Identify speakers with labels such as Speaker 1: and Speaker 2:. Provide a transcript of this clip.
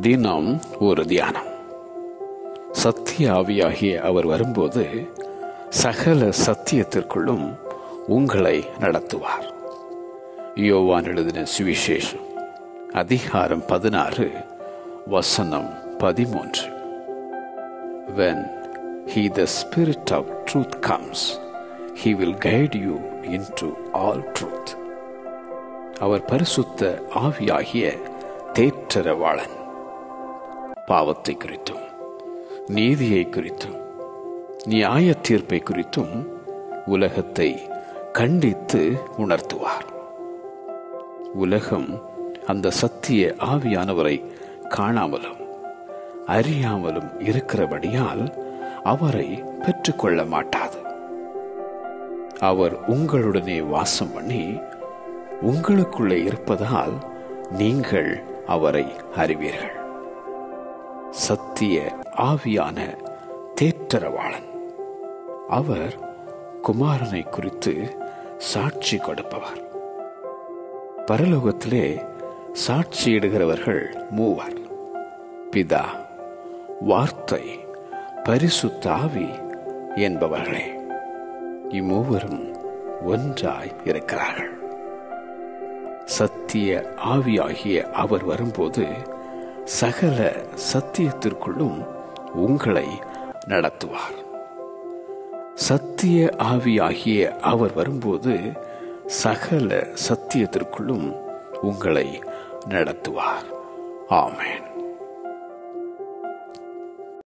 Speaker 1: தினம் ஒரு தியானம். சத்திய ஆவியாகிய அவர் வரும்போது சகல சத்தியத்திற்குள்ளும் உங்களை நடத்துவார். யோவான் எழுதின சுவிசேஷம் அதிகாரம் 16 வசனம் 13. When he, the Spirit of truth, comes, he will guide you into all truth. அவர் பரிசுத்த ஆவியாகிய தேற்றரவாளன் பாவத்தை குறித்தும் நீதியை குறித்தும் நியாய தீர்ப்பை குறித்தும் உலகத்தை கண்டித்து உணர்த்துவார். உலகம் அந்த சத்திய ஆவியானவரை காணாமலும் அறியாமலும் இருக்கிறபடியால் அவரை பெற்றுக்கொள்ள மாட்டாது. அவர் உங்களுடனே வாசம் பண்ணி உங்களுக்குள்ளே இருப்பதால் நீங்கள் அவரை அறிவீர்கள். சத்திய ஆவியான தேற்றரவாளன் அவர் குமாரனை குறித்து சாட்சி கொடுப்பவர். பரலோகத்திலே சாட்சியிடுகிறவர்கள் மூவர்: பிதா, வார்த்தை, பரிசுத்த ஆவி என்பவர்களே. இம்மூவரும் ஒன்றாய் இருக்கிறார்கள். சத்திய ஆவியாகிய அவர் வரும்போது சகல சத்தியத்திற்குள்ளும் உங்களை நடத்துவார். சத்திய ஆவியாகிய அவர் வரும்போது சகல சத்தியத்திற்குள்ளும் உங்களை நடத்துவார். ஆமென்.